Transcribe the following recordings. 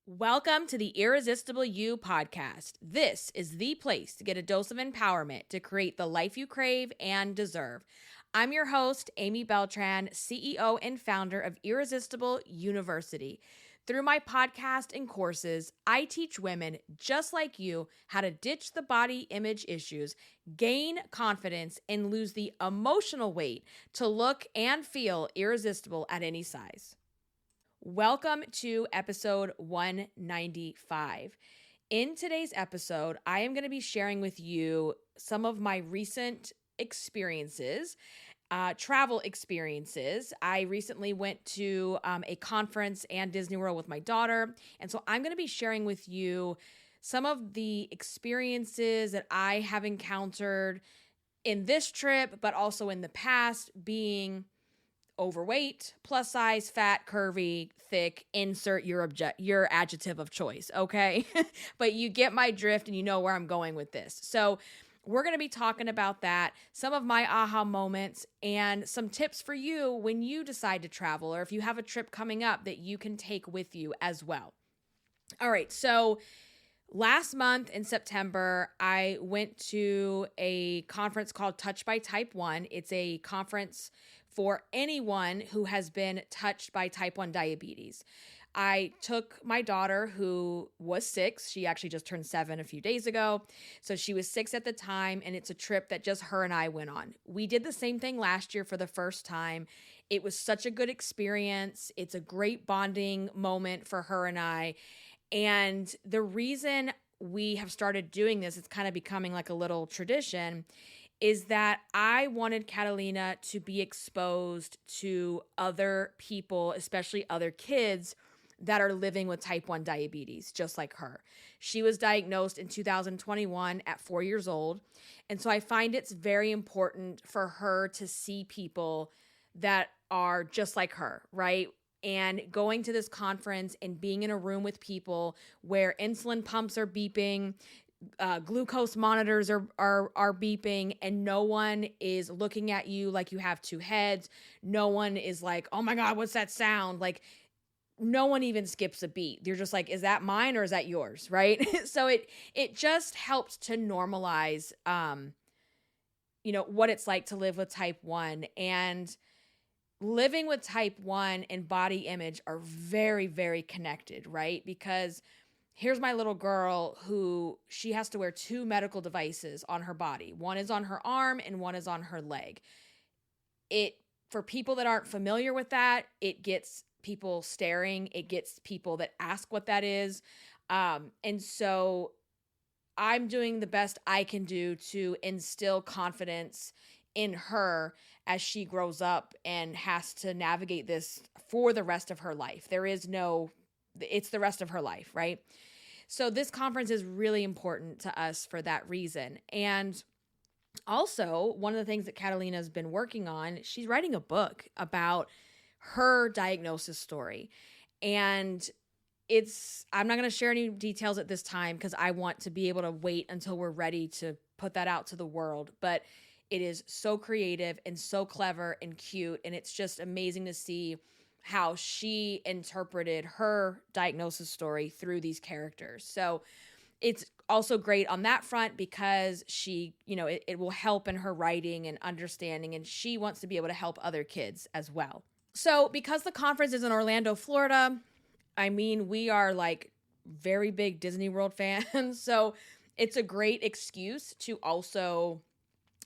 Welcome to the Irresistible You podcast. This is the place to get a dose of empowerment to create the life you crave and deserve. I'm your host, Amy Beltran, CEO and founder of Irresistible University. Through my podcast and courses, I teach women just like you how to ditch the body image issues, gain confidence, and lose the emotional weight to look and feel irresistible at any size. Welcome to episode 195. In today's episode, I am going to be sharing with you some of my recent experiences, travel experiences. I recently went to a conference and Disney World with my daughter, and so I'm going to be sharing with you some of the experiences that I have encountered in this trip, but also in the past, being overweight, plus size, fat, curvy, thick, insert your adjective of choice, okay? But you get my drift and you know where I'm going with this. So we're going to be talking about that, some of my aha moments, and some tips for you when you decide to travel or if you have a trip coming up that you can take with you as well. All right, so last month in September, I went to a conference called Touched by Type 1. It's a conference for anyone who has been touched by type 1 diabetes. I took my daughter, who was 6. She actually just turned 7 a few days ago. So she was 6 at the time, and it's a trip that just her and I went on. We did the same thing last year for the first time. It was such a good experience. It's a great bonding moment for her and I. And the reason we have started doing this, it's kind of becoming like a little tradition, is that I wanted Catalina to be exposed to other people, especially other kids that are living with type 1 diabetes, just like her. She was diagnosed in 2021 at 4 years old. And so I find it's very important for her to see people that are just like her, right? And going to this conference and being in a room with people where insulin pumps are beeping, glucose monitors are beeping, and no one is looking at you like you have two heads. No one is like, oh my God, what's that sound? Like, no one even skips a beat. They're just like, is that mine or is that yours? Right? So it just helps to normalize, what it's like to live with type 1. And living with type 1 and body image are very, very connected, right? Because here's my little girl who she has to wear 2 medical devices on her body. One is on her arm and one is on her leg. For people that aren't familiar with that, it gets people staring. It gets people that ask what that is. And so I'm doing the best I can do to instill confidence in her as she grows up and has to navigate this for the rest of her life. It's the rest of her life, right? So this conference is really important to us for that reason. And also, one of the things that Catalina's been working on, she's writing a book about her diagnosis story. And I'm not going to share any details at this time because I want to be able to wait until we're ready to put that out to the world. But it is so creative and so clever and cute. And it's just amazing to see how she interpreted her diagnosis story through these characters. So it's also great on that front because she, it will help in her writing and understanding, and she wants to be able to help other kids as well. So because the conference is in Orlando, Florida, we are like very big Disney World fans. So it's a great excuse to also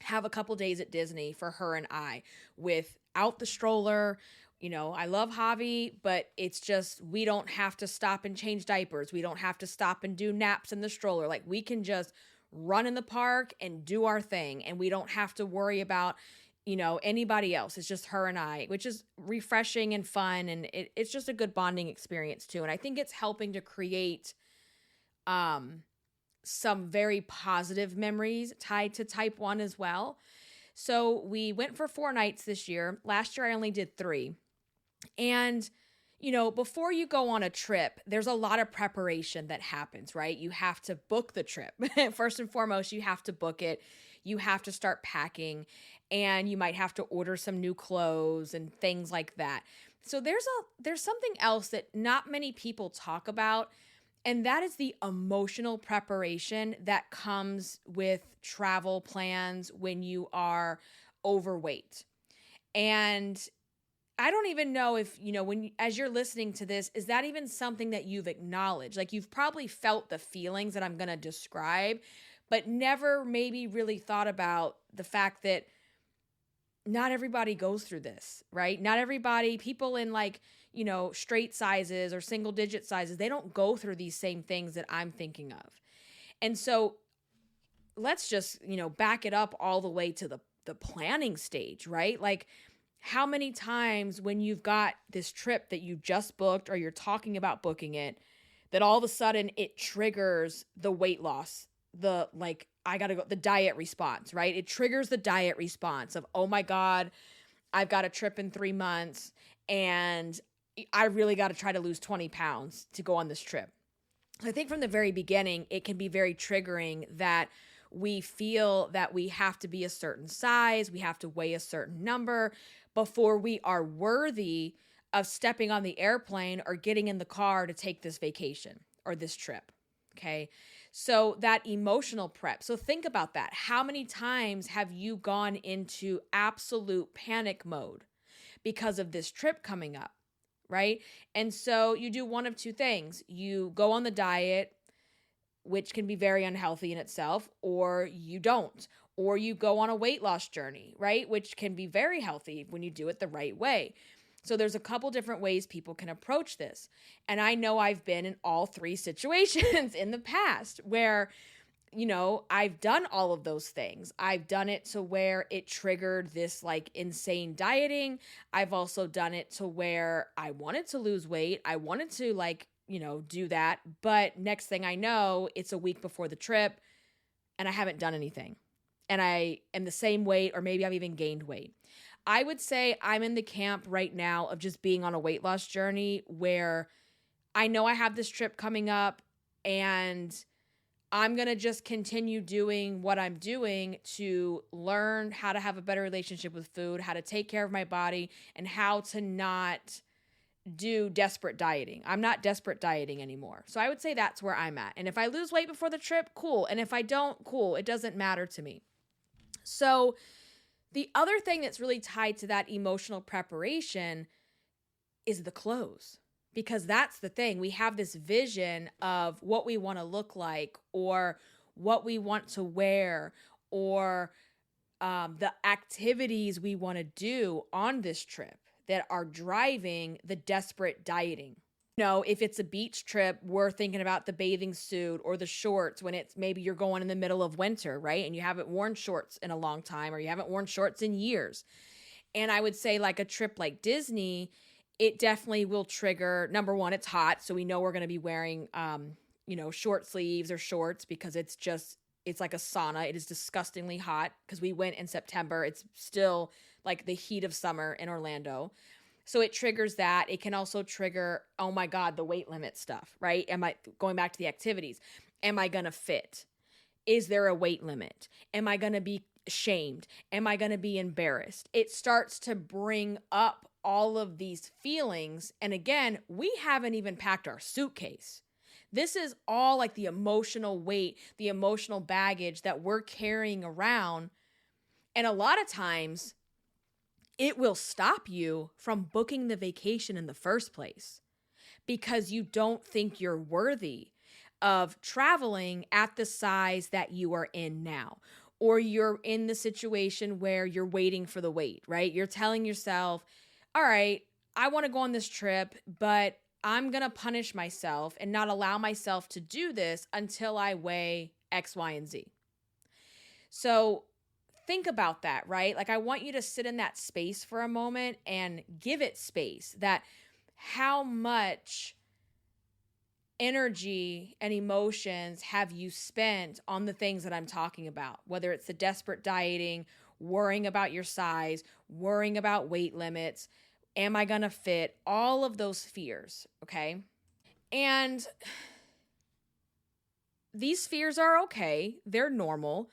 have a couple days at Disney for her and I without the stroller. I love Javi, but it's just, we don't have to stop and change diapers. We don't have to stop and do naps in the stroller. Like, we can just run in the park and do our thing. And we don't have to worry about, anybody else. It's just her and I, which is refreshing and fun. And it's just a good bonding experience too. And I think it's helping to create, some very positive memories tied to type 1 as well. So we went for 4 nights this year. Last year, I only did 3. And, before you go on a trip, there's a lot of preparation that happens, right? You have to book the trip. First and foremost, you have to book it. You have to start packing, and you might have to order some new clothes and things like that. So there's something else that not many people talk about, And that is the emotional preparation that comes with travel plans when you are overweight. And I don't even know if, as you're listening to this, is that even something that you've acknowledged? Like, you've probably felt the feelings that I'm going to describe, but never maybe really thought about the fact that not everybody goes through this, right? Not everybody, people in straight sizes or single digit sizes, they don't go through these same things that I'm thinking of. And so let's just, back it up all the way to the planning stage, right? Like, how many times when you've got this trip that you just booked or you're talking about booking it, that all of a sudden it triggers the weight loss, I gotta go, the diet response, right? It triggers the diet response of, oh my God, I've got a trip in 3 months and I really got to try to lose 20 pounds to go on this trip. I think from the very beginning, it can be very triggering that we feel that we have to be a certain size, we have to weigh a certain number before we are worthy of stepping on the airplane or getting in the car to take this vacation or this trip. Okay. So that emotional prep. So think about that. How many times have you gone into absolute panic mode because of this trip coming up? Right. And so you do one of two things. You go on the diet, which can be very unhealthy in itself, or you don't, or you go on a weight loss journey, right? Which can be very healthy when you do it the right way. So there's a couple different ways people can approach this. And I know I've been in all three situations in the past where, I've done all of those things. I've done it to where it triggered this insane dieting. I've also done it to where I wanted to lose weight. I wanted to do that. But next thing I know, it's a week before the trip and I haven't done anything. And I am the same weight, or maybe I've even gained weight. I would say I'm in the camp right now of just being on a weight loss journey where I know I have this trip coming up and I'm going to just continue doing what I'm doing to learn how to have a better relationship with food, how to take care of my body, and how to not do desperate dieting. I'm not desperate dieting anymore. So I would say that's where I'm at. And if I lose weight before the trip, cool. And if I don't, cool. It doesn't matter to me. So the other thing that's really tied to that emotional preparation is the clothes, because that's the thing. We have this vision of what we want to look like or what we want to wear or the activities we want to do on this trip that are driving the desperate dieting. If it's a beach trip, we're thinking about the bathing suit or the shorts when it's maybe you're going in the middle of winter, right? And you haven't worn shorts in a long time or you haven't worn shorts in years. And I would say like a trip like Disney, it definitely will trigger, number one, it's hot. So we know we're going to be wearing, short sleeves or shorts because it's like a sauna. It is disgustingly hot because we went in September. It's still like the heat of summer in Orlando. So it triggers that. It can also trigger, oh my God, the weight limit stuff, right? Going back to the activities, am I going to fit? Is there a weight limit? Am I going to be shamed? Am I going to be embarrassed? It starts to bring up all of these feelings. And again, we haven't even packed our suitcase. This is all like the emotional weight, the emotional baggage that we're carrying around. And a lot of times, it will stop you from booking the vacation in the first place because you don't think you're worthy of traveling at the size that you are in now. Or you're in the situation where you're waiting for the weight, right? You're telling yourself, all right, I want to go on this trip, but I'm going to punish myself and not allow myself to do this until I weigh X, Y, and Z. So think about that, right? Like I want you to sit in that space for a moment and give it space, that how much energy and emotions have you spent on the things that I'm talking about, whether it's the desperate dieting, worrying about your size, worrying about weight limits, am I going to fit, all of those fears, okay? And these fears are okay. They're normal.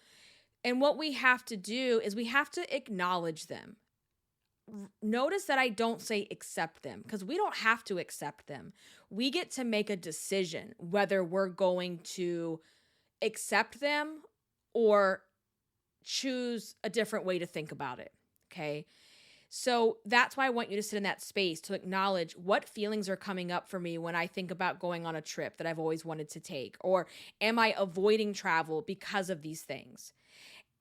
And what we have to do is we have to acknowledge them. notice that I don't say accept them, because we don't have to accept them. We get to make a decision whether we're going to accept them or choose a different way to think about it. Okay. So that's why I want you to sit in that space to acknowledge what feelings are coming up for me when I think about going on a trip that I've always wanted to take, or am I avoiding travel because of these things?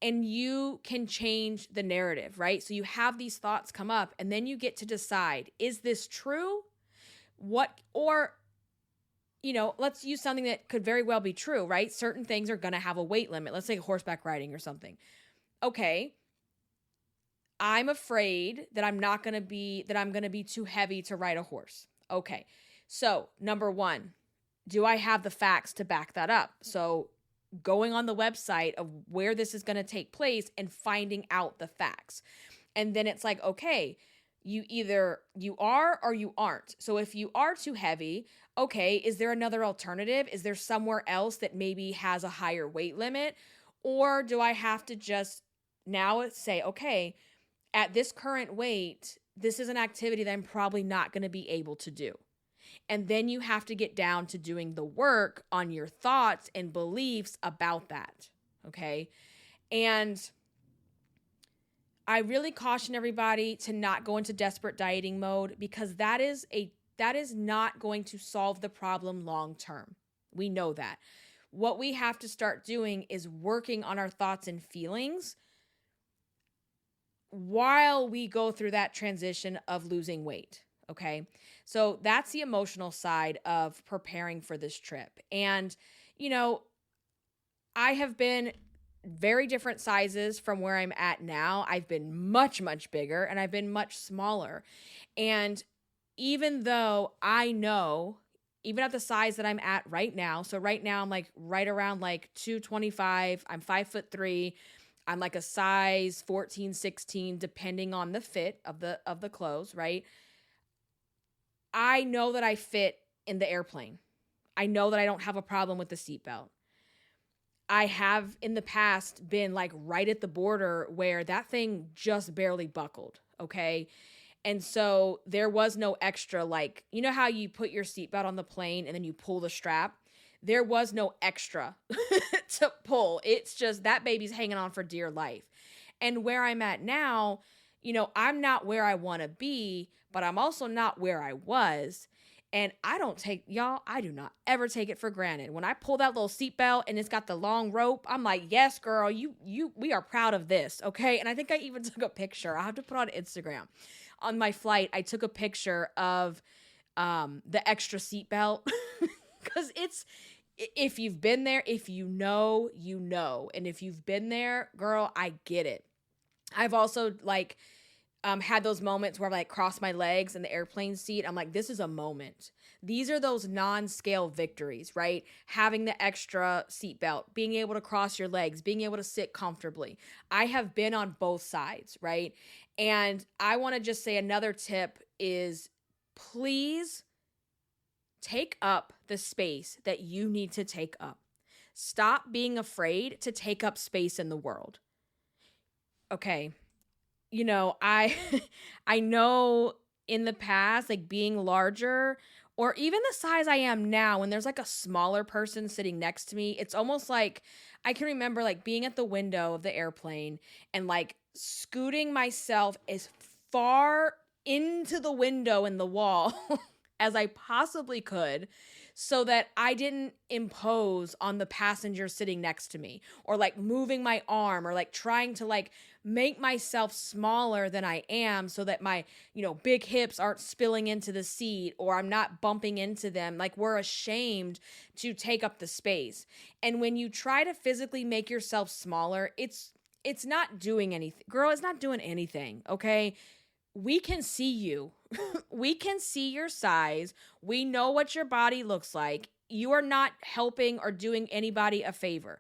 And you can change the narrative, right? So you have these thoughts come up, and then you get to decide, is this true? Let's use something that could very well be true, right? Certain things are going to have a weight limit. Let's say horseback riding or something. Okay. I'm afraid that I'm going to be too heavy to ride a horse. Okay. So, number one, do I have the facts to back that up? So, going on the website of where this is going to take place and finding out the facts. And then it's like, okay, you are or you aren't. So if you are too heavy, okay, is there another alternative? Is there somewhere else that maybe has a higher weight limit? Or do I have to just now say, okay, at this current weight, this is an activity that I'm probably not going to be able to do. And then you have to get down to doing the work on your thoughts and beliefs about that. Okay. And I really caution everybody to not go into desperate dieting mode, because that is not going to solve the problem long term. We know that. What we have to start doing is working on our thoughts and feelings while we go through that transition of losing weight. Okay. So that's the emotional side of preparing for this trip. And, I have been very different sizes from where I'm at now. I've been much, much bigger, and I've been much smaller. And even though I know, even at the size that I'm at right now, so right now I'm like right around like 225, I'm 5'3", I'm like a size 14, 16, depending on the fit of the clothes, right? I know that I fit in the airplane. I know that I don't have a problem with the seatbelt. I have in the past been like right at the border where that thing just barely buckled, okay? And so there was no extra, like, you know how you put your seatbelt on the plane and then you pull the strap? There was no extra to pull. It's just that baby's hanging on for dear life. And where I'm at now, I'm not where I want to be, but I'm also not where I was. And I do not ever take it for granted. When I pull that little seatbelt and it's got the long rope, I'm like, yes, girl, we are proud of this. Okay. And I think I even took a picture. I'll have to put on Instagram. On my flight, I took a picture of the extra seatbelt because if you've been there, if you know, you know. And if you've been there, girl, I get it. I've also had those moments where I cross my legs in the airplane seat. I'm like, this is a moment. These are those non-scale victories, right? Having the extra seatbelt, being able to cross your legs, being able to sit comfortably. I have been on both sides, right? And I want to just say another tip is, please take up the space that you need to take up. Stop being afraid to take up space in the world. Okay. I know in the past, being larger or even the size I am now, when there's a smaller person sitting next to me, it's almost like I can remember being at the window of the airplane and scooting myself as far into the window in the wall as I possibly could, so that I didn't impose on the passenger sitting next to me, or moving my arm, or trying to make myself smaller than I am, so that my, big hips aren't spilling into the seat, or I'm not bumping into them. We're ashamed to take up the space. And when you try to physically make yourself smaller, it's not doing anything. Girl, it's not doing anything, okay? We can see you. We can see your size. We know what your body looks like. You are not helping or doing anybody a favor.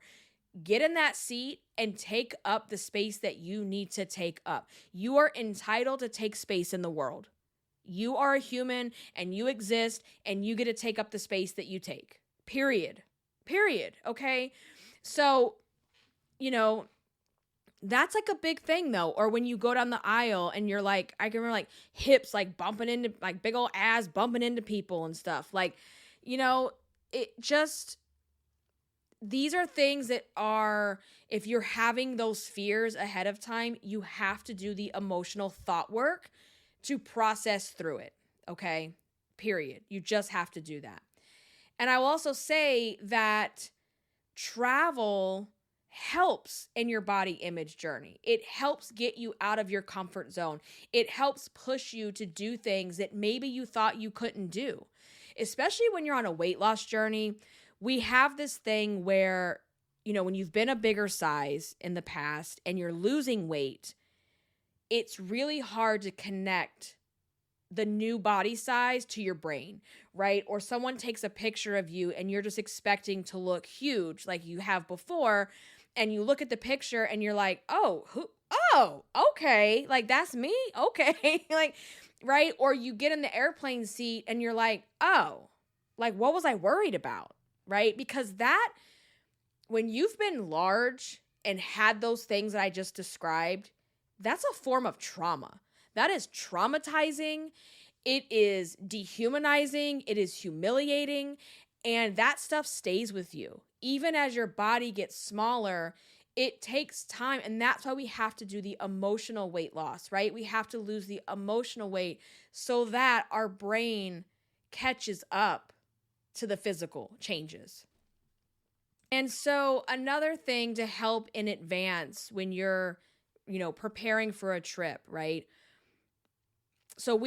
Get in that seat and take up the space that you need to take up. You are entitled to take space in the world. You are a human and you exist, and you get to take up the space that you take. Period. Okay? So, That's like a big thing though. Or when you go down the aisle and you're like, I can remember like hips like bumping into like big old ass bumping into people and stuff. Like, it just, these are things that are, if you're having those fears ahead of time, you have to do the emotional thought work to process through it. Okay. Period. You just have to do that. And I will also say that travel helps in your body image journey. It helps get you out of your comfort zone. It helps push you to do things that maybe you thought you couldn't do, especially when you're on a weight loss journey. We have this thing where, when you've been a bigger size in the past and you're losing weight, it's really hard to connect the new body size to your brain, right? Or someone takes a picture of you and you're just expecting to look huge like you have before. And you look at the picture and you're like, oh, okay. Like, that's me. Okay. Like, right. Or you get in the airplane seat and you're like, oh, like, what was I worried about? Right. Because when you've been large and had those things that I just described, that's a form of trauma. That is traumatizing. It is dehumanizing. It is humiliating. And that stuff stays with you. Even as your body gets smaller, it takes time. And that's why we have to do the emotional weight loss, right? We have to lose the emotional weight so that our brain catches up to the physical changes. And so another thing to help in advance when you're, preparing for a trip, right? So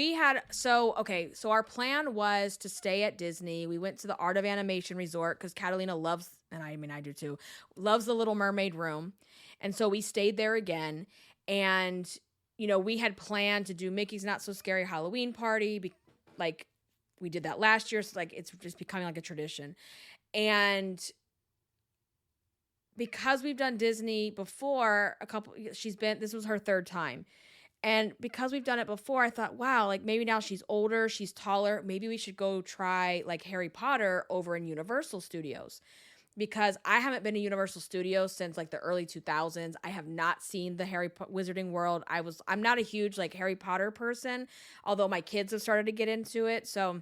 our plan was to stay at Disney. We went to the Art of Animation Resort because Catalina loves, and I do too, loves the Little Mermaid room. And so we stayed there again. And, we had planned to do Mickey's Not So Scary Halloween party. Like we did that last year. So like, it's just becoming like a tradition. And because we've done Disney before this was her third time. And because we've done it before, I thought, wow, like maybe now she's older, she's taller. Maybe we should go try like Harry Potter over in Universal Studios, because I haven't been to Universal Studios since like the early 2000s. I have not seen the Wizarding World. I'm not a huge like Harry Potter person, although my kids have started to get into it. So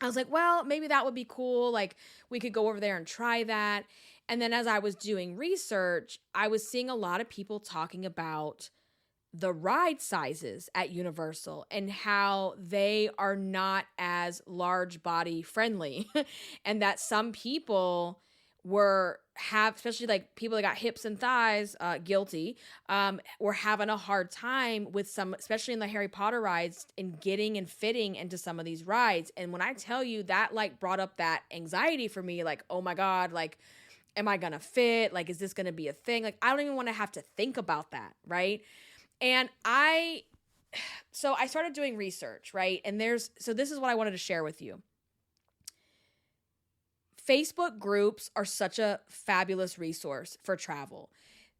I was like, well, maybe that would be cool. Like we could go over there and try that. And then as I was doing research, I was seeing a lot of people talking about the ride sizes at Universal and how they are not as large body friendly and that some people especially like people that got hips and thighs, guilty, were having a hard time with some, especially in the Harry Potter rides, in getting and fitting into some of these rides. And when I tell you that, like, brought up that anxiety for me, like, oh my God, like, am I going to fit? Like, is this going to be a thing? Like, I don't even want to have to think about that. Right. And so I started doing research, right? And so this is what I wanted to share with you. Facebook groups are such a fabulous resource for travel.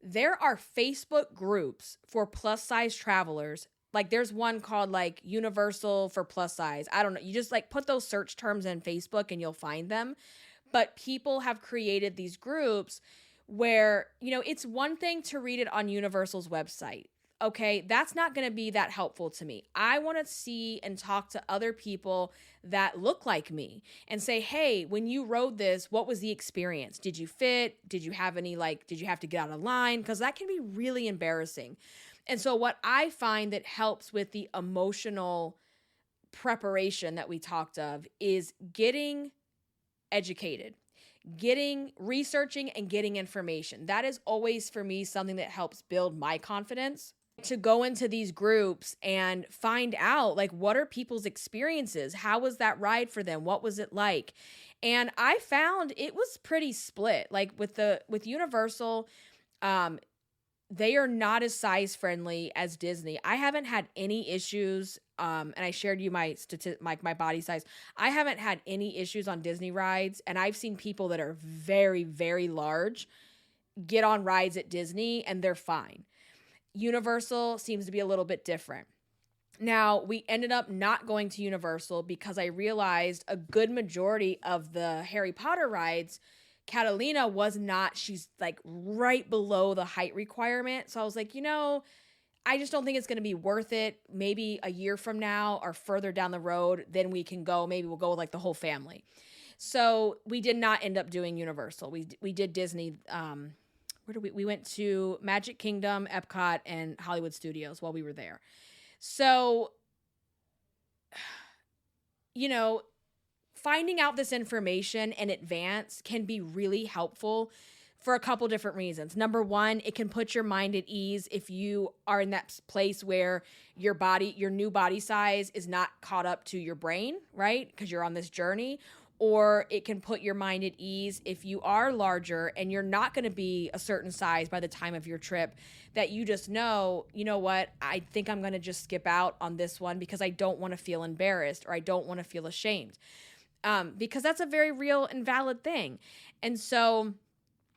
There are Facebook groups for plus size travelers. Like there's one called like Universal for plus size. I don't know. You just like put those search terms in Facebook and you'll find them. But people have created these groups where, it's one thing to read it on Universal's website. Okay, that's not going to be that helpful to me. I want to see and talk to other people that look like me and say, hey, when you rode this, what was the experience? Did you fit? Did you have did you have to get out of line? Because that can be really embarrassing. And so what I find that helps with the emotional preparation that we talked of is getting educated, researching and getting information. That is always for me something that helps build my confidence, to go into these groups and find out like what are people's experiences? How was that ride for them? What was it like? And I found it was pretty split. Like with Universal, they are not as size friendly as Disney. I haven't had any issues. And I shared you my body size. I haven't had any issues on Disney rides. And I've seen people that are very, very large get on rides at Disney and they're fine. Universal seems to be a little bit different. Now, we ended up not going to Universal because I realized a good majority of the Harry Potter rides Catalina was not, she's like right below the height requirement. So I was like, I just don't think it's going to be worth it. Maybe a year from now or further down the road, then we can go. Maybe we'll go with like the whole family. So we did not end up doing Universal. We did Disney. Where did we went to Magic Kingdom, Epcot, and Hollywood Studios while we were there. So, finding out this information in advance can be really helpful for a couple different reasons. Number one, it can put your mind at ease if you are in that place where your new body size is not caught up to your brain, right? Because you're on this journey. Or it can put your mind at ease if you are larger and you're not going to be a certain size by the time of your trip, that you just know, what, I think I'm going to just skip out on this one because I don't want to feel embarrassed or I don't want to feel ashamed. Because that's a very real and valid thing. And so,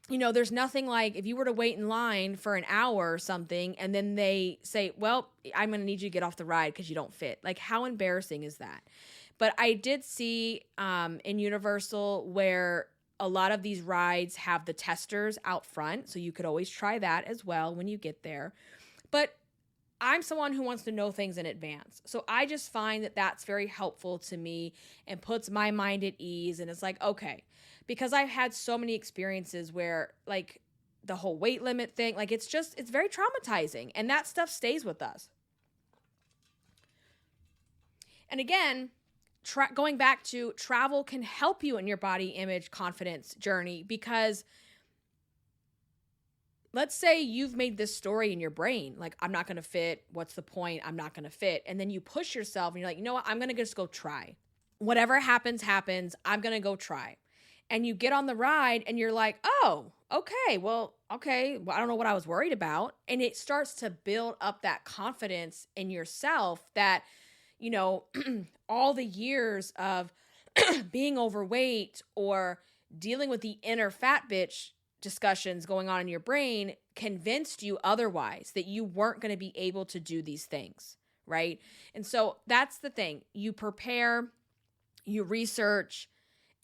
there's nothing like if you were to wait in line for an hour or something and then they say, well, I'm going to need you to get off the ride because you don't fit. Like, how embarrassing is that? But I did see in Universal where a lot of these rides have the testers out front. So you could always try that as well when you get there. But I'm someone who wants to know things in advance. So I just find that that's very helpful to me and puts my mind at ease. And it's like, okay, because I've had so many experiences where like the whole weight limit thing, like it's very traumatizing. And that stuff stays with us. And again, going back to travel can help you in your body image confidence journey, because let's say you've made this story in your brain, like, I'm not going to fit. What's the point? I'm not going to fit. And then you push yourself and you're like, you know what? I'm going to just go try. Whatever happens, happens. I'm going to go try. And you get on the ride and you're like, oh, okay. Well, I don't know what I was worried about. And it starts to build up that confidence in yourself that, all the years of being overweight or dealing with the inner fat bitch discussions going on in your brain convinced you otherwise, that you weren't going to be able to do these things, right? And so that's the thing. You prepare, you research,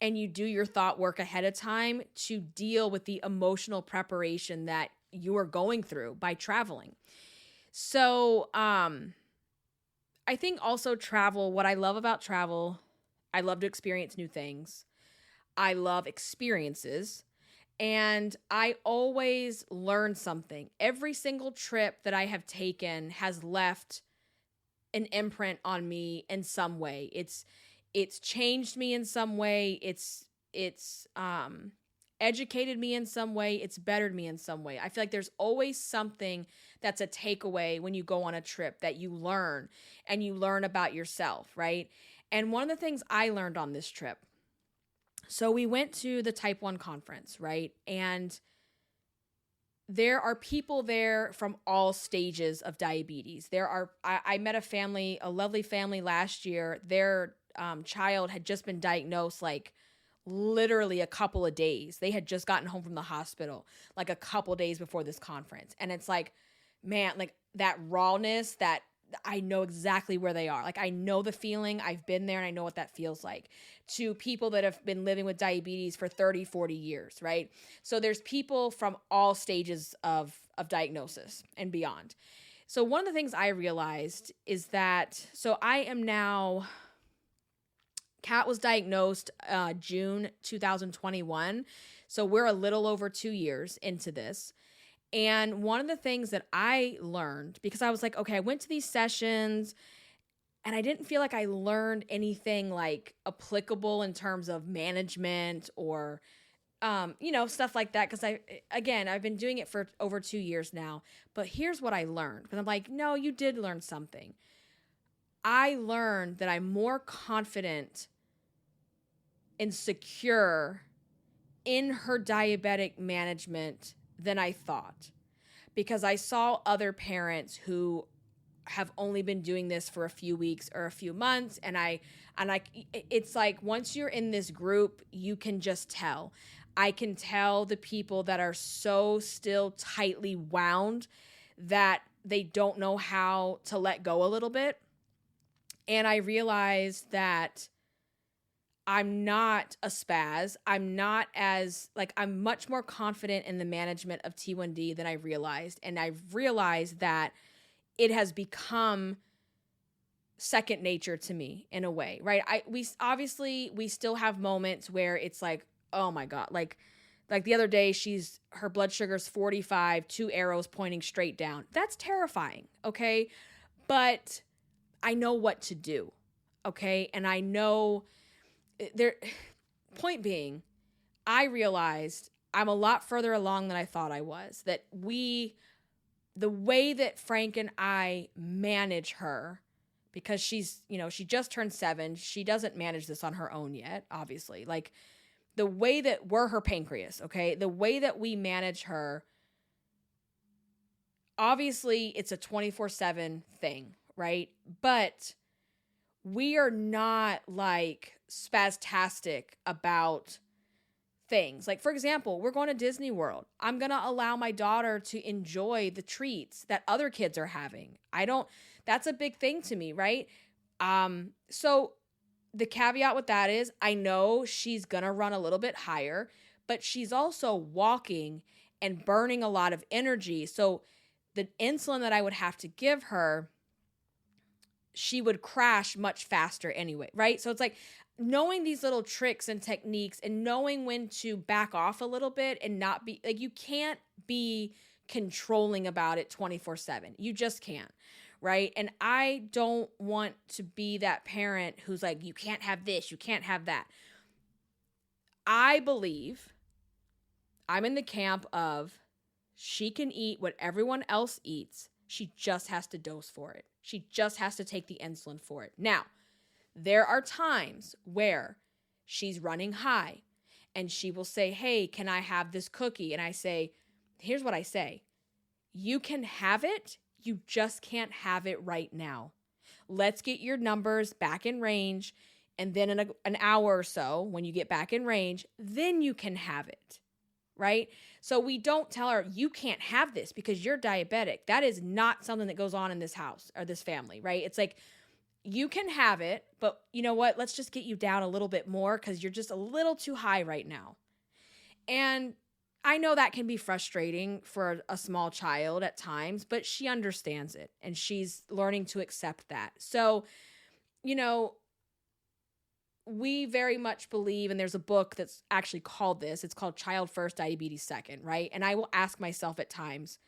and you do your thought work ahead of time to deal with the emotional preparation that you are going through by traveling. So, I think also travel, what I love about travel, I love to experience new things. I love experiences. And I always learn something. Every single trip that I have taken has left an imprint on me in some way. It's changed me in some way. It's educated me in some way. It's bettered me in some way. I feel like there's always something that's a takeaway when you go on a trip that you learn, and you learn about yourself, right? And one of the things I learned on this trip, so we went to the Type 1 conference, right? And there are people there from all stages of diabetes. I met a lovely family last year. Their child had just been diagnosed like literally a couple of days. They had just gotten home from the hospital like a couple days before this conference. And it's like, man, like that rawness, that I know exactly where they are. Like, I know the feeling. I've been there and I know what that feels like. To people that have been living with diabetes for 30, 40 years, right? So there's people from all stages of diagnosis and beyond. So one of the things I realized is that, so I am now, Kat was diagnosed June 2021. So we're a little over 2 years into this. And one of the things that I learned, because I was like, okay, I went to these sessions and I didn't feel like I learned anything like applicable in terms of management or, stuff like that. Because I've been doing it for over 2 years now. But here's what I learned. Because I'm like, no, you did learn something. I learned that I'm more confident and secure in her diabetic management than I thought, because I saw other parents who have only been doing this for a few weeks or a few months. And it's like, once you're in this group, you can just tell. I can tell the people that are so still tightly wound that they don't know how to let go a little bit. And I realized that I'm not a spaz. I'm not as, like, I'm much more confident in the management of T1D than I realized. And I've realized that it has become second nature to me in a way, right? We still have moments where it's like, oh my God, like the other day, her blood sugar's 45, 2 arrows pointing straight down. That's terrifying, okay? But I know what to do, okay? And I know there, point being, I realized I'm a lot further along than I thought I was. That the way that Frank and I manage her, because she just turned 7. She doesn't manage this on her own yet, obviously. Like, the way that we're her pancreas, okay? The way that we manage her, obviously it's a 24/7 thing, right? But we are not like spastastic about things. Like, for example, we're going to Disney World. I'm going to allow my daughter to enjoy the treats that other kids are having. That's a big thing to me, right? So the caveat with that is I know she's going to run a little bit higher, but she's also walking and burning a lot of energy. So the insulin that I would have to give her, she would crash much faster anyway, right? So it's like knowing these little tricks and techniques and knowing when to back off a little bit and not be like, you can't be controlling about it 24/7. You just can't, right? And I don't want to be that parent who's like, you can't have this, you can't have that. I believe I'm in the camp of she can eat what everyone else eats. She just has to dose for it. She just has to take the insulin for it. Now, there are times where she's running high and she will say, hey, can I have this cookie? And I say, here's what I say. You can have it. You just can't have it right now. Let's get your numbers back in range. And then in an hour or so, when you get back in range, then you can have it. Right? So we don't tell her, you can't have this because you're diabetic. That is not something that goes on in this house or this family, right? It's like, you can have it, but you know what? Let's just get you down a little bit more because you're just a little too high right now. And I know that can be frustrating for a small child at times, but she understands it and she's learning to accept that. So, we very much believe, and there's a book that's actually called this, it's called Child First, Diabetes Second, right? And I will ask myself at times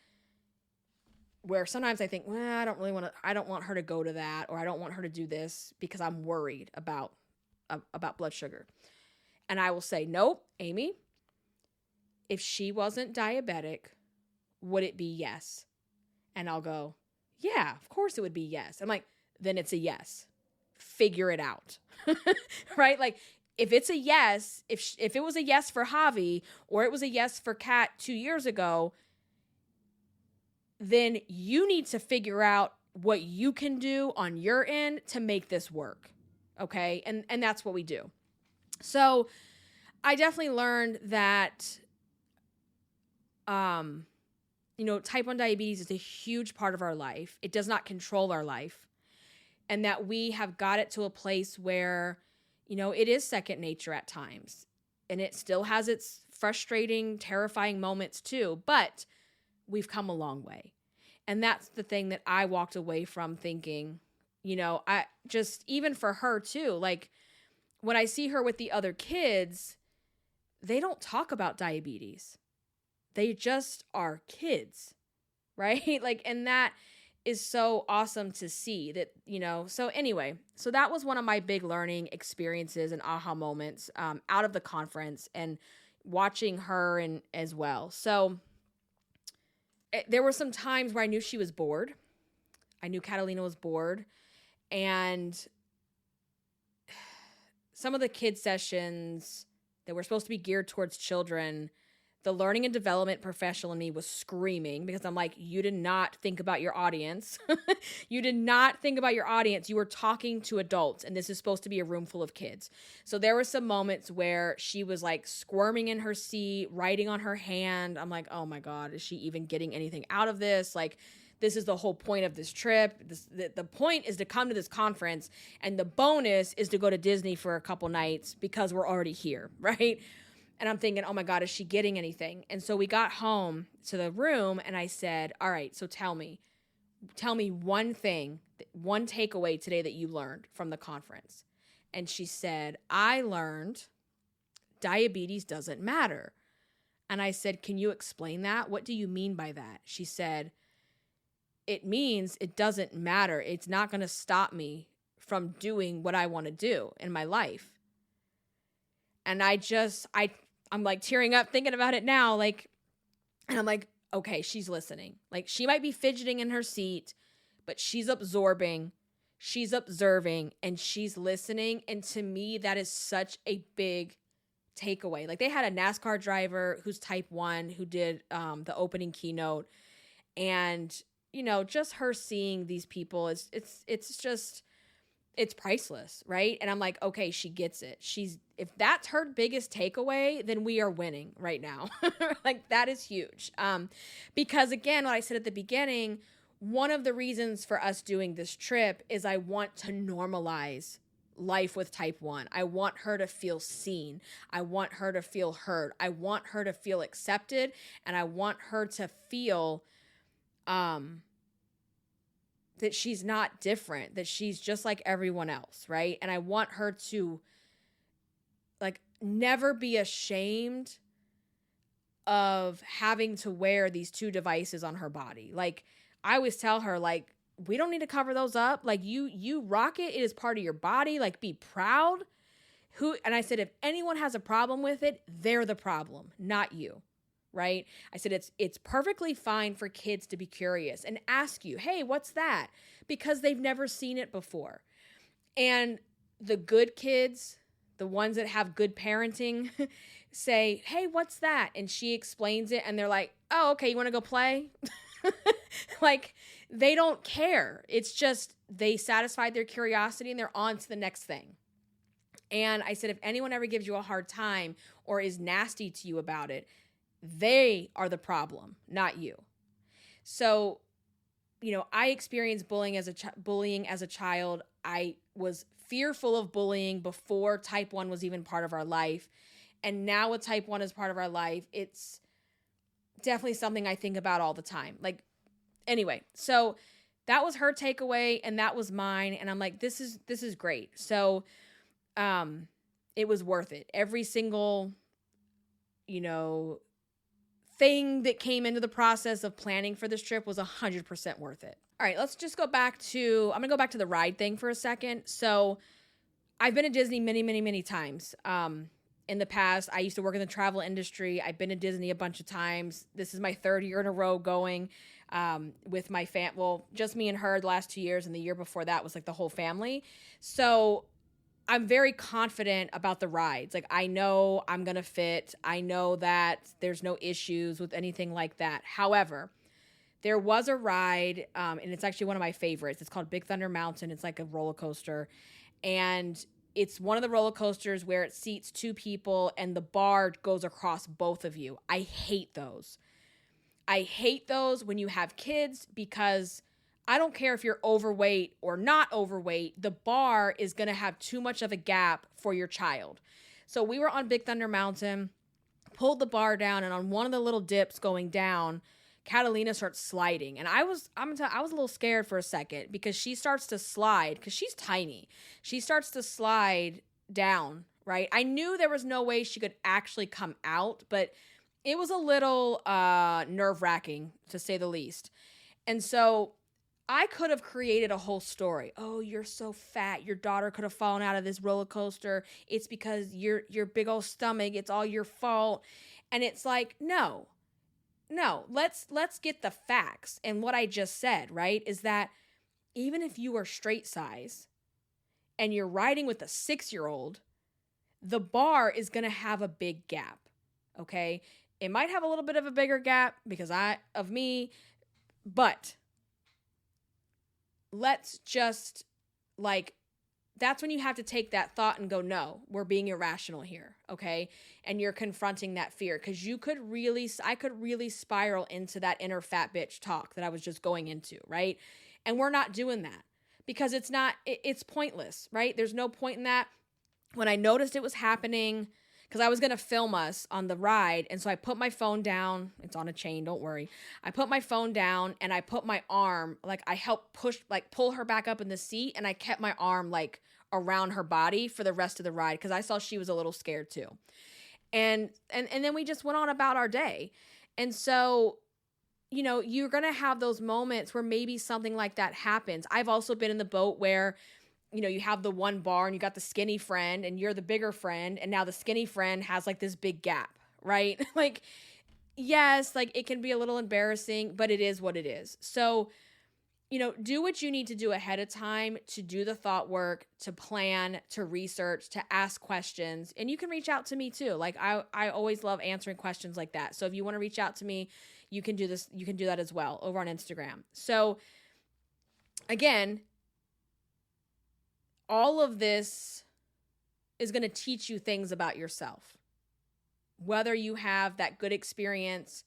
where sometimes I think, well, I don't want her to go to that, or I don't want her to do this because I'm worried about blood sugar. And I will say, nope, Amy, if she wasn't diabetic, would it be yes? And I'll go, yeah, of course it would be yes. I'm like, then it's a yes. Figure it out. Right? Like, if it's a yes, if it was a yes for Javi or it was a yes for Kat 2 years ago, then you need to figure out what you can do on your end to make this work. Okay? And that's what we do. So I definitely learned that, type 1 diabetes is a huge part of our life. It does not control our life. And that we have got it to a place where, it is second nature at times. And it still has its frustrating, terrifying moments too. But we've come a long way. And that's the thing that I walked away from thinking, I just, even for her too, like when I see her with the other kids, they don't talk about diabetes. They just are kids, right? Like, and that is so awesome to see that, so anyway, so that was one of my big learning experiences and aha moments out of the conference and watching her and as well. So there were some times where I knew she was bored. I knew Catalina was bored, and some of the kid sessions that were supposed to be geared towards children, the learning and development professional in me was screaming because I'm like, you did not think about your audience. You did not think about your audience. You were talking to adults, and this is supposed to be a room full of kids. So there were some moments where she was like squirming in her seat, writing on her hand. I'm like, oh my God, is she even getting anything out of this? Like, this is the whole point of this trip. The point is to come to this conference, and the bonus is to go to Disney for a couple nights because we're already here, right? And I'm thinking, oh my God, is she getting anything? And so we got home to the room, and I said, all right, so tell me one thing, one takeaway today that you learned from the conference. And she said, I learned diabetes doesn't matter. And I said, can you explain that? What do you mean by that? She said, it means it doesn't matter. It's not going to stop me from doing what I want to do in my life. And I'm like tearing up thinking about it now. Like, and I'm like, okay, she's listening. Like, she might be fidgeting in her seat, but she's absorbing, she's observing, and she's listening. And to me, that is such a big takeaway. Like, they had a NASCAR driver who's type 1 who did the opening keynote, and just her seeing these people it's priceless, right? And I'm like, okay, she gets it. If that's her biggest takeaway, then we are winning right now. Like, that is huge. Because again, what I said at the beginning, one of the reasons for us doing this trip is I want to normalize life with type 1. I want her to feel seen. I want her to feel heard. I want her to feel accepted. And I want her to feel that she's not different, that she's just like everyone else, right? And I want her to like never be ashamed of having to wear these 2 devices on her body. Like, I always tell her, like, we don't need to cover those up. Like, you rock it. It is part of your body. Like, be proud. And I said, if anyone has a problem with it, they're the problem, not you. Right? I said, it's perfectly fine for kids to be curious and ask you, hey, what's that? Because they've never seen it before. And the good kids, the ones that have good parenting, say, hey, what's that? And she explains it, and they're like, oh, okay, you want to go play? Like, they don't care. It's just they satisfied their curiosity and they're on to the next thing. And I said, if anyone ever gives you a hard time or is nasty to you about it, they are the problem, not you. So, I experienced bullying as a child. I was fearful of bullying before type 1 was even part of our life. And now with type 1 as part of our life, it's definitely something I think about all the time. Like, anyway, so that was her takeaway and that was mine. And I'm like, this is great. So, it was worth it. Every single, thing that came into the process of planning for this trip was 100% worth it. All right, let's just I'm going to go back to the ride thing for a second. So I've been to Disney many, many, many times. In the past, I used to work in the travel industry. I've been to Disney a bunch of times. This is my 3rd year in a row going with my just me and her the last 2 years, and the year before that was like the whole family. So I'm very confident about the rides. Like, I know I'm going to fit. I know that there's no issues with anything like that. However, there was a ride, and it's actually one of my favorites. It's called Big Thunder Mountain. It's like a roller coaster. And it's one of the roller coasters where it seats 2 people and the bar goes across both of you. I hate those. I hate those when you have kids, because I don't care if you're overweight or not overweight, the bar is going to have too much of a gap for your child. So we were on Big Thunder Mountain, pulled the bar down, and on one of the little dips going down, Catalina starts sliding. And I was a little scared for a second, because she starts to slide, because she's tiny. She starts to slide down, right? I knew there was no way she could actually come out, but it was a little nerve-wracking, to say the least. And so I could have created a whole story. Oh, you're so fat. Your daughter could have fallen out of this roller coaster. It's because your big old stomach. It's all your fault. And it's like, no, let's get the facts. And what I just said, right, is that even if you are straight size and you're riding with a 6-year-old, the bar is going to have a big gap. Okay. It might have a little bit of a bigger gap because of me, but let's just that's when you have to take that thought and go, no, we're being irrational here, okay? And you're confronting that fear, because I could really spiral into that inner fat bitch talk that I was just going into, right? And we're not doing that, because it's pointless, right? There's no point in that. When I noticed it was happening, because I was going to film us on the ride, and so I put my phone down. It's on a chain, don't worry. I put my phone down, and I put my arm, like I helped pull her back up in the seat, and I kept my arm like around her body for the rest of the ride, because I saw she was a little scared too. And then we just went on about our day. And so, you're going to have those moments where maybe something like that happens. I've also been in the boat where you have the one bar and you got the skinny friend and you're the bigger friend. And now the skinny friend has like this big gap, right? Like, yes, like it can be a little embarrassing, but it is what it is. So, do what you need to do ahead of time to do the thought work, to plan, to research, to ask questions. And you can reach out to me too. Like I always love answering questions like that. So if you want to reach out to me, you can do this. You can do that as well over on Instagram. So again, all of this is going to teach you things about yourself. Whether you have that good experience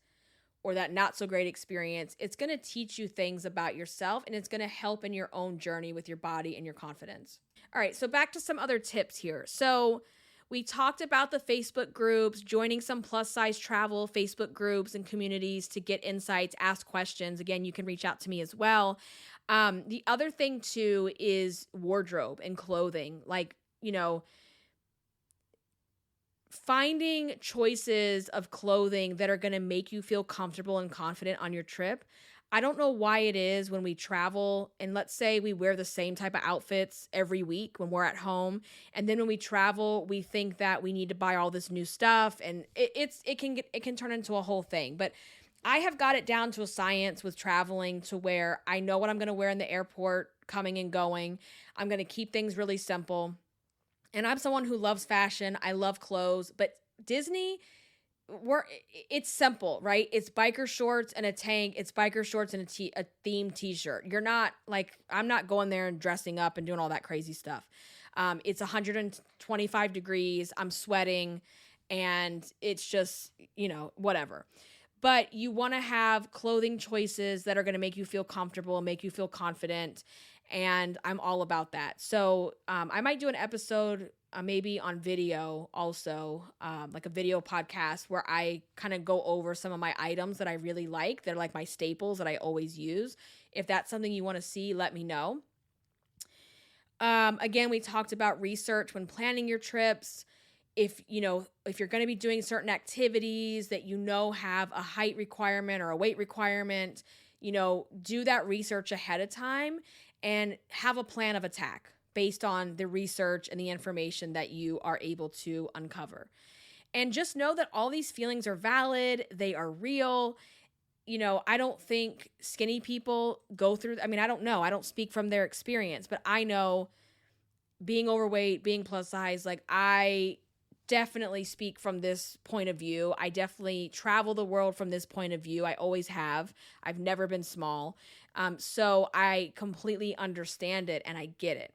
or that not so great experience, it's going to teach you things about yourself, and it's going to help in your own journey with your body and your confidence. All right, so back to some other tips here. So we talked about the Facebook groups, joining some plus size travel Facebook groups and communities to get insights, ask questions. Again, you can reach out to me as well. The other thing too is wardrobe and clothing. Like, finding choices of clothing that are going to make you feel comfortable and confident on your trip. I don't know why it is when we travel, and let's say we wear the same type of outfits every week when we're at home, and then when we travel, we think that we need to buy all this new stuff, and it can turn into a whole thing. But I have got it down to a science with traveling, to where I know what I'm going to wear in the airport coming and going. I'm going to keep things really simple. And I'm someone who loves fashion. I love clothes, but Disney, it's simple, right? It's biker shorts and a tank. It's biker shorts and a themed t-shirt. You're not like, I'm not going there and dressing up and doing all that crazy stuff. It's 125 degrees. I'm sweating, and it's just, whatever. But you want to have clothing choices that are going to make you feel comfortable and make you feel confident. And I'm all about that. So I might do an episode maybe on video also, like a video podcast where I kind of go over some of my items that I really like. They're like my staples that I always use. If that's something you want to see, let me know. Again, we talked about research when planning your trips. If you're going to be doing certain activities that have a height requirement or a weight requirement, do that research ahead of time and have a plan of attack based on the research and the information that you are able to uncover. And just know that all these feelings are valid. They are real. I don't think skinny people go through, I don't know. I don't speak from their experience, but I know being overweight, being plus size, like I definitely speak from this point of view. I definitely travel the world from this point of view. I always have. I've never been small. So I completely understand it and I get it.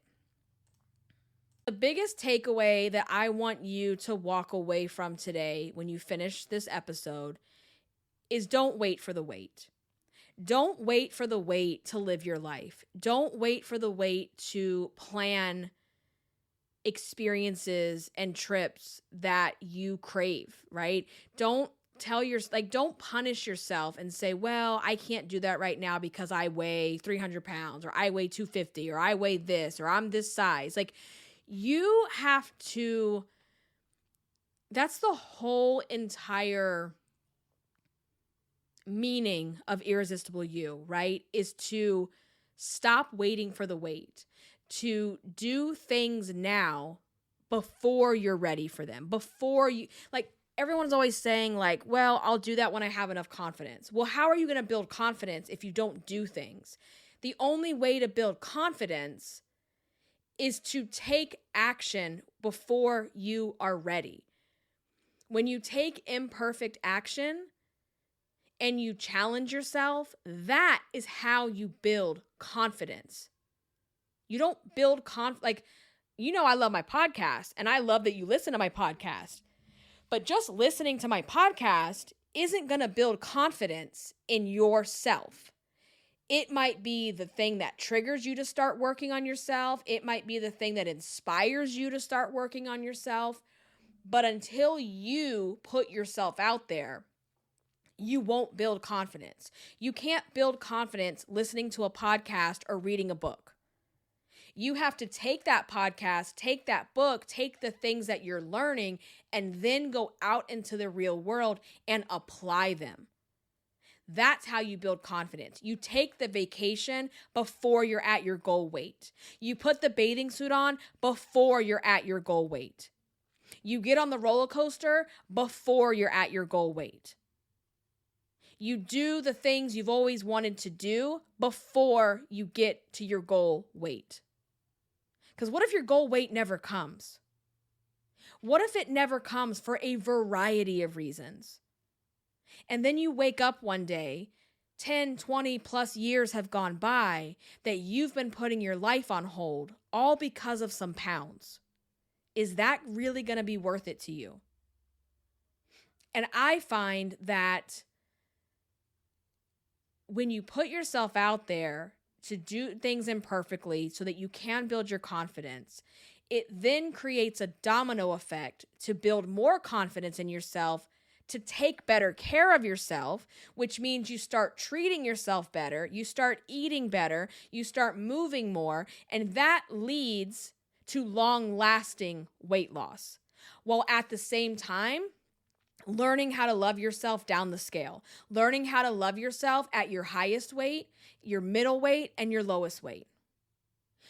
The biggest takeaway that I want you to walk away from today when you finish this episode is don't wait for the wait. Don't wait for the wait to live your life. Don't wait for the wait to plan experiences and trips that you crave, right? Don't punish yourself and say, well, I can't do that right now because I weigh 300 pounds or I weigh 250 or I weigh this or I'm this size. Like you have to, that's the whole entire meaning of Irresistible You, right? Is to stop waiting for the wait, to do things now before you're ready for them, before you, like, everyone's always saying like, well, I'll do that when I have enough confidence. Well, how are you going to build confidence if you don't do things? The only way to build confidence is to take action before you are ready. When you take imperfect action and you challenge yourself, that is how you build confidence. You don't build like I love my podcast and I love that you listen to my podcast. But just listening to my podcast isn't going to build confidence in yourself. It might be the thing that triggers you to start working on yourself. It might be the thing that inspires you to start working on yourself. But until you put yourself out there, you won't build confidence. You can't build confidence listening to a podcast or reading a book. You have to take that podcast, take that book, take the things that you're learning, and then go out into the real world and apply them. That's how you build confidence. You take the vacation before you're at your goal weight. You put the bathing suit on before you're at your goal weight. You get on the roller coaster before you're at your goal weight. You do the things you've always wanted to do before you get to your goal weight. Because what if your goal weight never comes? What if it never comes for a variety of reasons? And then you wake up one day, 10, 20 plus years have gone by, that you've been putting your life on hold, all because of some pounds. Is that really going to be worth it to you? And I find that when you put yourself out there to do things imperfectly so that you can build your confidence, it then creates a domino effect to build more confidence in yourself, to take better care of yourself, which means you start treating yourself better, you start eating better, you start moving more, and that leads to long-lasting weight loss. While at the same time, learning how to love yourself down the scale, learning how to love yourself at your highest weight, your middle weight, and your lowest weight.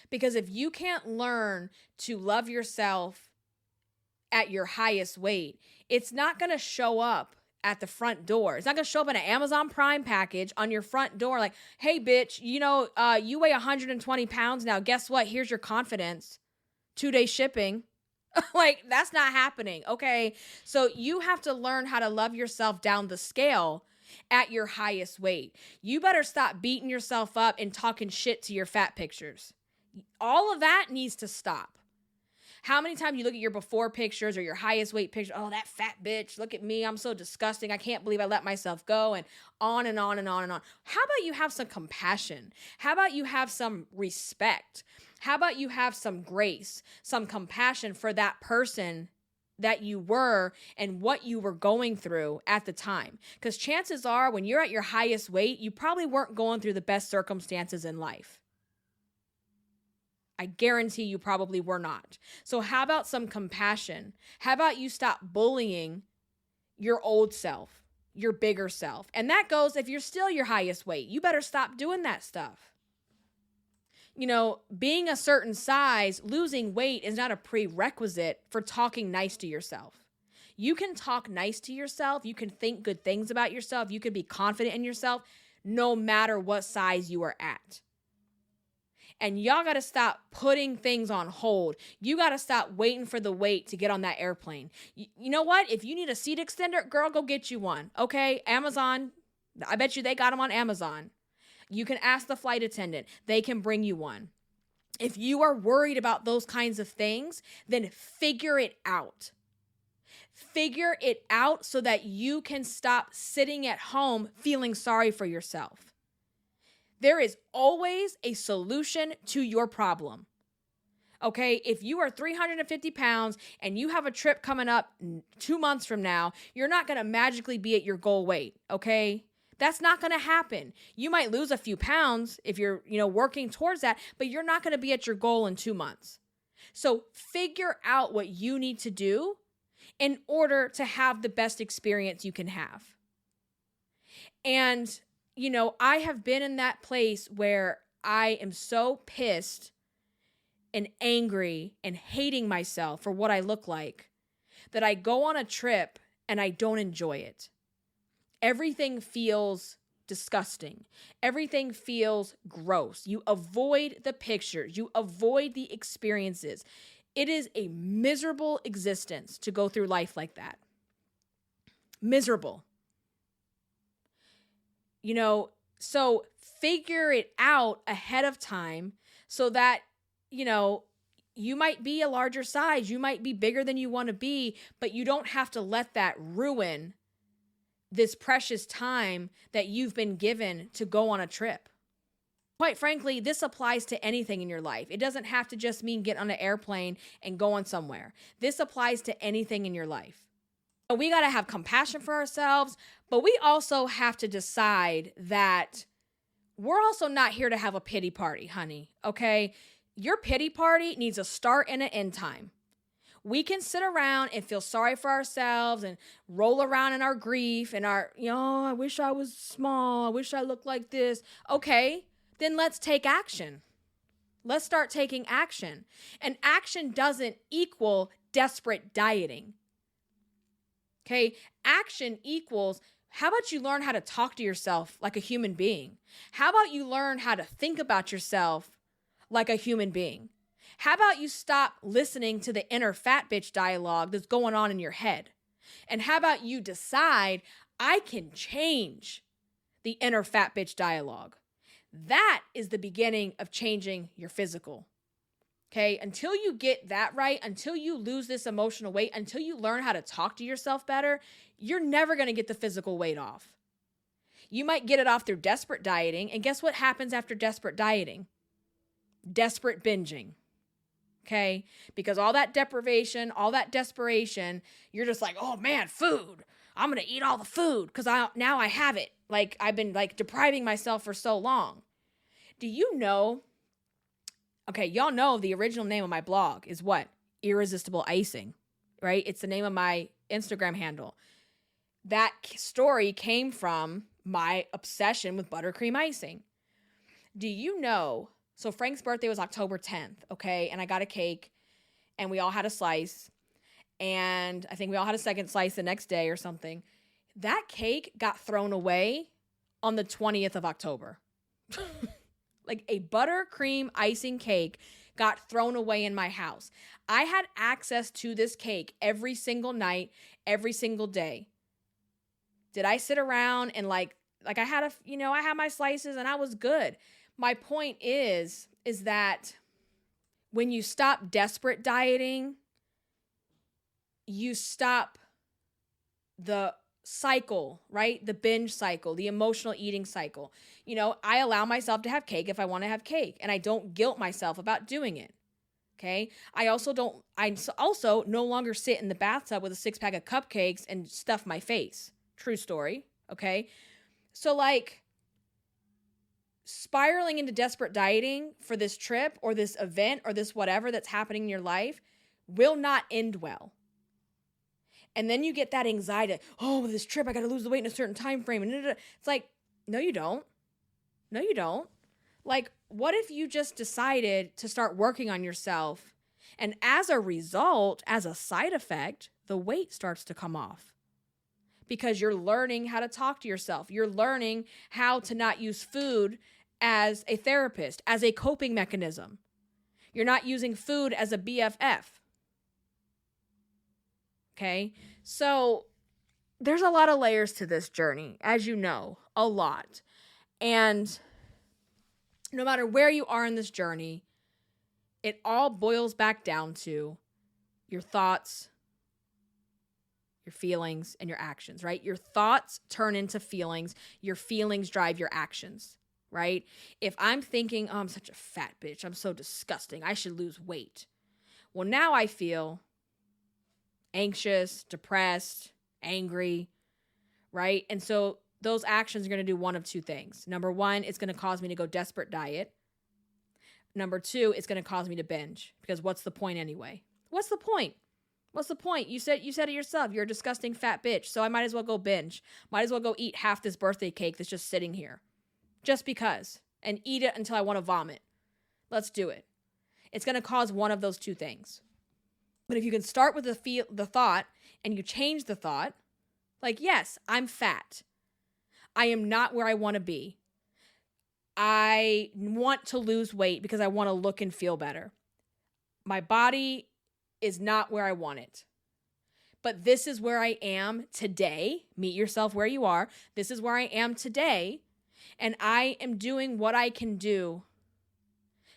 Because if you can't learn to love yourself at your highest weight, it's not going to show up at the front door. It's not going to show up in an Amazon Prime package on your front door like, hey, bitch, you weigh 120 pounds now. Guess what? Here's your confidence. 2-day shipping. Like, that's not happening, okay? So you have to learn how to love yourself down the scale at your highest weight. You better stop beating yourself up and talking shit to your fat pictures. All of that needs to stop. How many times you look at your before pictures or your highest weight picture? Oh, that fat bitch, look at me. I'm so disgusting. I can't believe I let myself go, and on and on and on and on. How about you have some compassion? How about you have some respect? How about you have some grace, some compassion for that person that you were and what you were going through at the time? Because chances are when you're at your highest weight, you probably weren't going through the best circumstances in life. I guarantee you probably were not. So how about some compassion? How about you stop bullying your old self, your bigger self? And that goes if you're still your highest weight. You better stop doing that stuff. Being a certain size, losing weight is not a prerequisite for talking nice to yourself. You can talk nice to yourself. You can think good things about yourself. You can be confident in yourself no matter what size you are at. And y'all got to stop putting things on hold. You got to stop waiting for the weight to get on that airplane. You know what? If you need a seat extender, girl, go get you one. Okay? Amazon, I bet you they got them on Amazon. You can ask the flight attendant. They can bring you one. If you are worried about those kinds of things, then figure it out. Figure it out so that you can stop sitting at home feeling sorry for yourself. There is always a solution to your problem. Okay, if you are 350 pounds and you have a trip coming up 2 months from now, you're not going to magically be at your goal weight, okay? That's not going to happen. You might lose a few pounds if you're, working towards that, but you're not going to be at your goal in 2 months. So figure out what you need to do in order to have the best experience you can have. And I have been in that place where I am so pissed and angry and hating myself for what I look like that I go on a trip and I don't enjoy it. Everything feels disgusting. Everything feels gross. You avoid the pictures. You avoid the experiences. It is a miserable existence to go through life like that. Miserable. So figure it out ahead of time so that, You might be a larger size. You might be bigger than you want to be, but you don't have to let that ruin this precious time that you've been given to go on a trip. Quite frankly, this applies to anything in your life. It doesn't have to just mean get on an airplane and going somewhere. This applies to anything in your life. We got to have compassion for ourselves, but we also have to decide that we're also not here to have a pity party, honey, okay? Your pity party needs a start and an end time. We can sit around and feel sorry for ourselves and roll around in our grief and I wish I was small. I wish I looked like this. Okay, then let's take action. Let's start taking action. And action doesn't equal desperate dieting. Okay, action equals, how about you learn how to talk to yourself like a human being? How about you learn how to think about yourself like a human being? How about you stop listening to the inner fat bitch dialogue that's going on in your head? And how about you decide, I can change the inner fat bitch dialogue? That is the beginning of changing your physical. Okay, until you get that right, until you lose this emotional weight, until you learn how to talk to yourself better, you're never going to get the physical weight off. You might get it off through desperate dieting. And guess what happens after desperate dieting? Desperate binging. Okay, because all that deprivation, all that desperation, you're just like, oh man, food. I'm going to eat all the food because now I have it. Like I've been like depriving myself for so long. Do you know? Okay, y'all know the original name of my blog is what? Irresistible Icing, right? It's the name of my Instagram handle. That story came from my obsession with buttercream icing. Do you know? So Frank's birthday was October 10th, okay? And I got a cake and we all had a slice. And I think we all had a second slice the next day or something. That cake got thrown away on the 20th of October. Like a buttercream icing cake got thrown away in my house. I had access to this cake every single night, every single day. Did I sit around and like I had I had my slices and I was good. My point is that when you stop desperate dieting, you stop the cycle, right? The binge cycle, the emotional eating cycle. I allow myself to have cake if I want to have cake, and I don't guilt myself about doing it. Okay. I also no longer sit in the bathtub with a 6-pack of cupcakes and stuff my face. True story. Okay. So spiraling into desperate dieting for this trip or this event or this whatever that's happening in your life will not end well. And then you get that anxiety, oh, this trip, I got to lose the weight in a certain time frame. And it's like, no, you don't. No, you don't. Like, what if you just decided to start working on yourself? And as a result, as a side effect, the weight starts to come off. Because you're learning how to talk to yourself. You're learning how to not use food as a therapist, as a coping mechanism. You're not using food as a BFF. Okay, so there's a lot of layers to this journey, as you know, a lot. And no matter where you are in this journey, it all boils back down to your thoughts, your feelings, and your actions, right? Your thoughts turn into feelings. Your feelings drive your actions, right? If I'm thinking, oh, I'm such a fat bitch, I'm so disgusting, I should lose weight. Well, now I feel anxious, depressed, angry, right? And so those actions are going to do one of two things. Number one, it's going to cause me to go desperate diet. Number two, it's going to cause me to binge, because what's the point anyway? What's the point? What's the point? You said it yourself. You're a disgusting fat bitch. So I might as well go binge. Might as well go eat half this birthday cake that's just sitting here. Just because. And eat it until I want to vomit. Let's do it. It's going to cause one of those two things. But if you can start with the thought and you change the thought, like, yes, I'm fat. I am not where I want to be. I want to lose weight because I want to look and feel better. My body is not where I want it. But this is where I am today. Meet yourself where you are. This is where I am today. And I am doing what I can do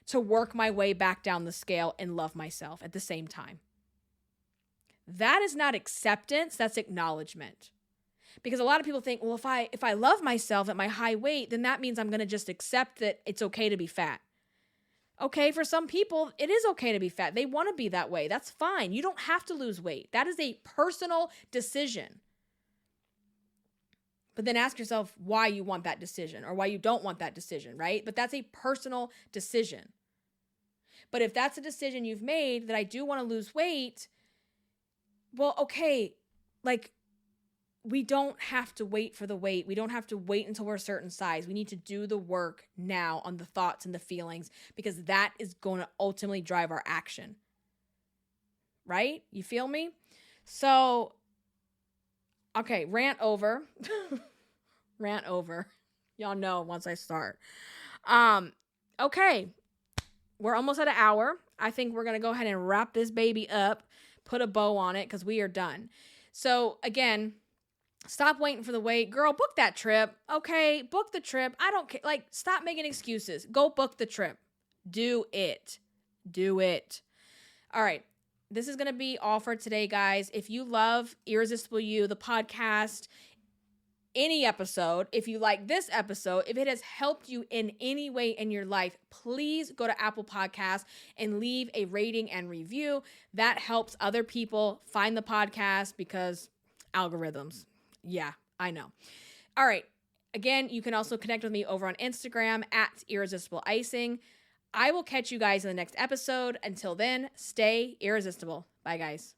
to work my way back down the scale and love myself at the same time. That is not acceptance, that's acknowledgement. Because a lot of people think, well, if I love myself at my high weight, then that means I'm going to just accept that it's okay to be fat. Okay, for some people, it is okay to be fat. They want to be that way. That's fine. You don't have to lose weight. That is a personal decision. But then ask yourself why you want that decision or why you don't want that decision, right? But that's a personal decision. But if that's a decision you've made that I do want to lose weight, well, okay, like we don't have to wait for the weight. We don't have to wait until we're a certain size. We need to do the work now on the thoughts and the feelings because that is going to ultimately drive our action. Right? You feel me? So, okay, rant over. Rant over. Y'all know once I start. Okay, we're almost at an hour. I think we're going to go ahead and wrap this baby up, put a bow on it because we are done. So, again, stop waiting for the wait. Girl, book that trip. Okay, book the trip. I don't care. Like, stop making excuses. Go book the trip. Do it. Do it. All right. This is going to be all for today, guys. If you love Irresistible You, the podcast, any episode, if you like this episode, if it has helped you in any way in your life, please go to Apple Podcasts and leave a rating and review. That helps other people find the podcast because algorithms. Yeah, I know. All right. Again, you can also connect with me over on Instagram at Irresistible Icing. I will catch you guys in the next episode. Until then, stay irresistible. Bye, guys.